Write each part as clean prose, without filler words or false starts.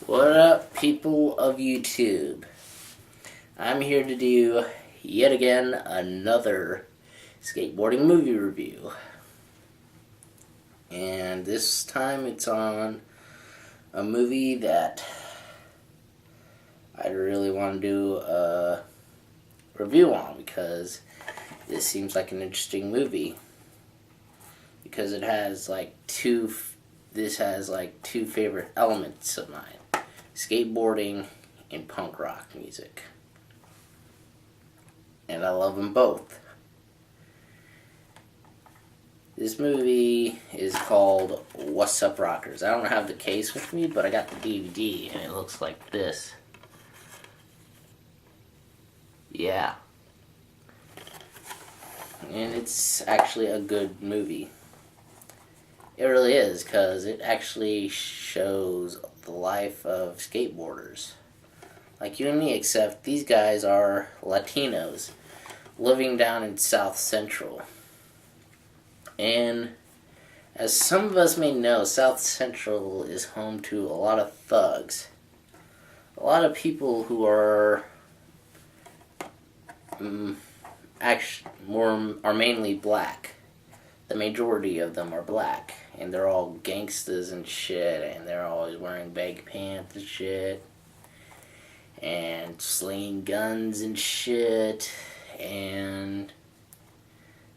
What up, people of YouTube? I'm here to do, yet again, another skateboarding movie review. And this time it's on a movie that I really want to do a review on because this seems like an interesting movie. Because it has two favorite elements of mine. Skateboarding and punk rock music. And I love them both. This movie is called Wassup Rockers. I don't have the case with me, but I got the DVD and it looks like this. Yeah. And it's actually a good movie. It really is, because it actually shows the life of skateboarders. Like you and me, except these guys are Latinos living down in South Central. And as some of us may know, South Central is home to a lot of thugs. A lot of people who are mainly black. The majority of them are black, and they're all gangsters and shit, and they're always wearing baggy pants and shit, and slinging guns and shit, and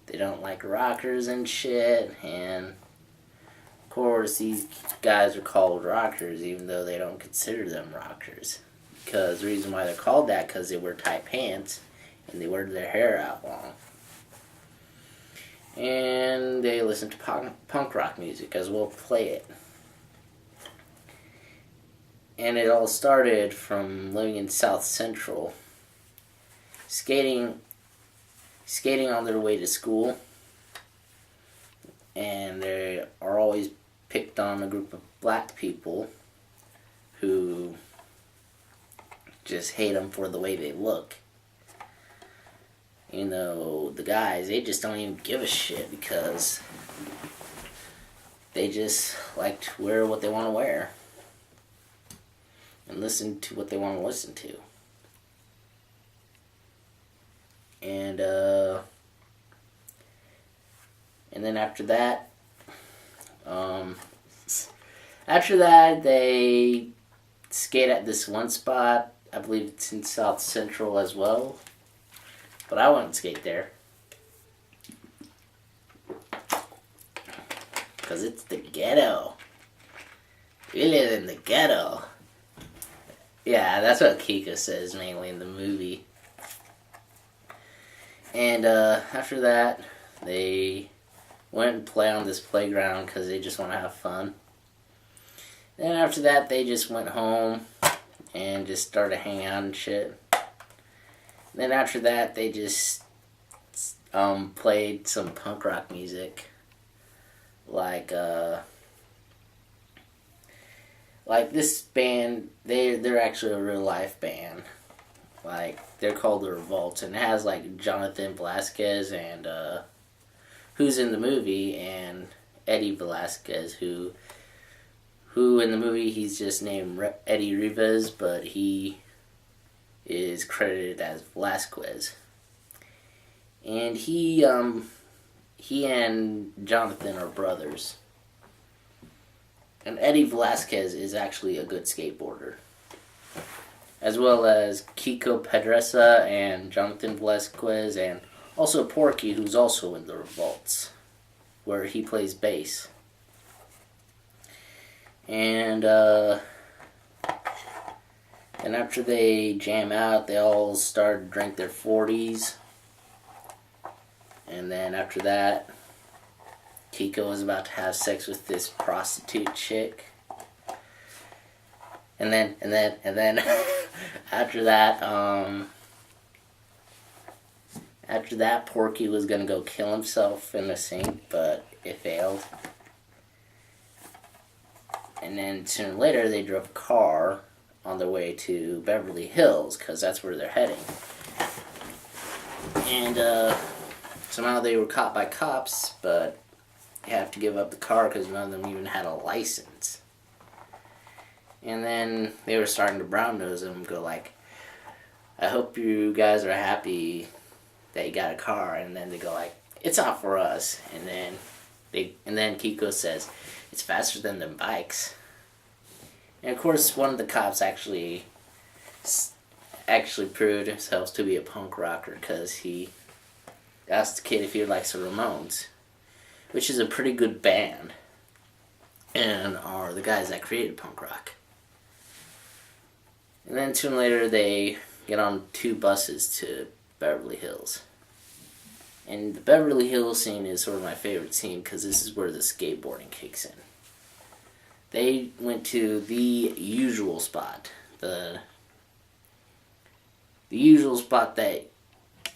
they don't like rockers and shit, and of course these guys are called rockers even though they don't consider them rockers, because the reason why they're called that because they wear tight pants and they wear their hair out long. And they listen to punk rock music, as we'll play it. And it all started from living in South Central, skating on their way to school, and they are always picked on a group of black people who just hate them for the way they look. You know, the guys, they just don't even give a shit because they just like to wear what they want to wear and listen to what they want to listen to. And then after that they skate at this one spot. I believe it's in South Central as well. But I wouldn't skate there. Because it's the ghetto. We live in the ghetto. Yeah, that's what Kico says mainly in the movie. And after that, they went and play on this playground because they just want to have fun. Then after that, they just went home and just started hanging out and shit. Then after that, they just played some punk rock music, like this band. They're actually a real life band. Like they're called the Revolts, and it has like Jonathan Velasquez and who's in the movie, and Eddie Velasquez, who in the movie he's just named Eddie Reveiw, but he is credited as Velasquez. And he and Jonathan are brothers. And Eddie Velasquez is actually a good skateboarder. As well as Kico and Jonathan Velasquez, and also Porky, who's also in the Revolts, where he plays bass. And after they jam out, they all start to drink their 40s. And then after that, Kico is about to have sex with this prostitute chick. And then after that, Porky was gonna go kill himself in the sink, but it failed. And then sooner or later, they drove a car on their way to Beverly Hills, because that's where they're heading. And somehow they were caught by cops, but they have to give up the car because none of them even had a license. And then they were starting to brown nose him, go like, I hope you guys are happy that you got a car. And then they go like, it's not for us. And then Kico says, it's faster than the bikes. And of course, one of the cops actually proved himself to be a punk rocker, because he asked the kid if he likes the Ramones, which is a pretty good band, and are the guys that created punk rock. And then soon later, they get on 2 buses to Beverly Hills. And the Beverly Hills scene is sort of my favorite scene, because this is where the skateboarding kicks in. They went to the usual spot. The usual spot that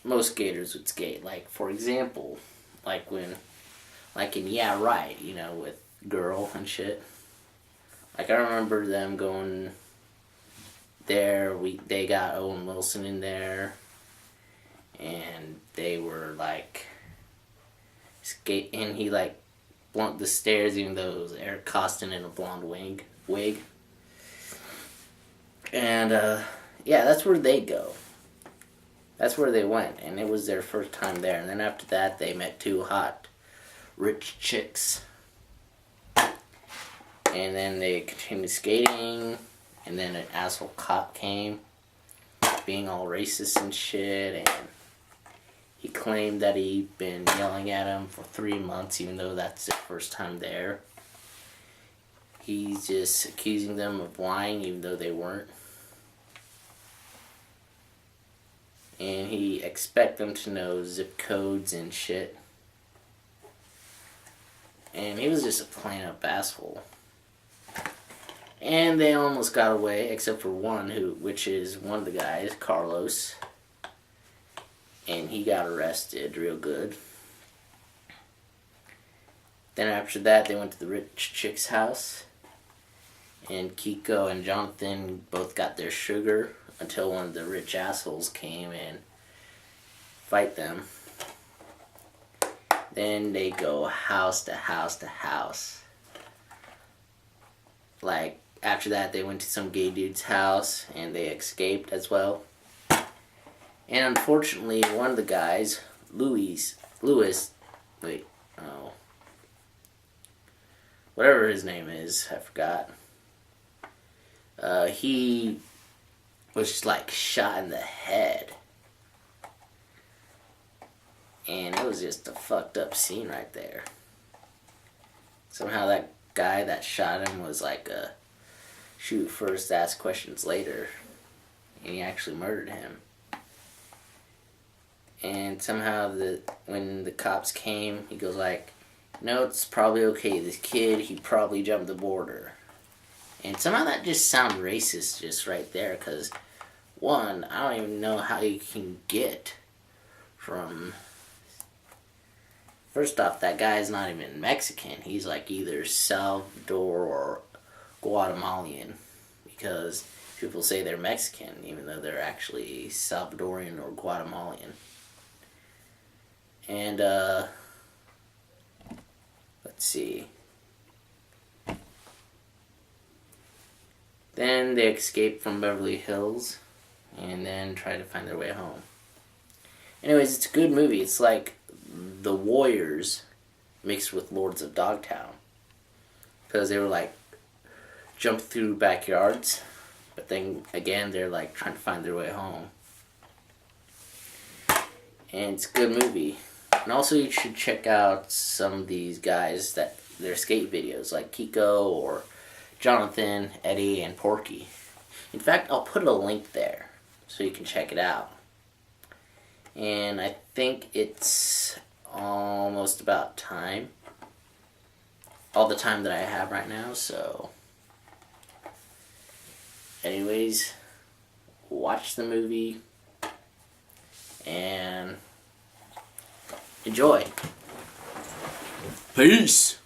most skaters would skate. Like, for example, like in Yeah Right, you know, with Girl and shit. Like, I remember them going there. They got Owen Wilson in there. And they were like skate, and he like blunt the stairs, even though it was Eric Costin in a blonde wig. And yeah, that's where they go. That's where they went, and it was their first time there. And then after that, they met 2 hot, rich chicks. And then they continued skating, and then an asshole cop came, being all racist and shit, and he claimed that he'd been yelling at him for 3 months, even though that's their first time there. He's just accusing them of lying, even though they weren't. And he expects them to know zip codes and shit. And he was just a plain up asshole. And they almost got away, except for one, which is one of the guys, Carlos. And he got arrested real good. Then after that, they went to the rich chick's house. And Kico and Jonathan both got their sugar, until one of the rich assholes came and fight them. Then they go house to house to house. Like, after that, they went to some gay dude's house, and they escaped as well. And unfortunately, one of the guys, whatever his name is, I forgot. He was just like shot in the head. And it was just a fucked up scene right there. Somehow that guy that shot him was like a shoot first, ask questions later. And he actually murdered him. And somehow when the cops came, he goes like, no, it's probably okay. This kid, he probably jumped the border. And somehow that just sounds racist just right there, because one, I don't even know how you can get from... First off, that guy's not even Mexican. He's like either Salvador or Guatemalan, because people say they're Mexican, even though they're actually Salvadorian or Guatemalan. And, let's see. Then they escape from Beverly Hills, and then try to find their way home. Anyways, it's a good movie. It's like The Warriors mixed with Lords of Dogtown. Because they were like, jump through backyards, but then again, they're like trying to find their way home. And it's a good movie. And also you should check out some of these guys, that their skate videos, like Kico or Jonathan, Eddie, and Porky. In fact, I'll put a link there so you can check it out. And I think it's almost about time. All the time that I have right now, so... Anyways, watch the movie and enjoy. Peace!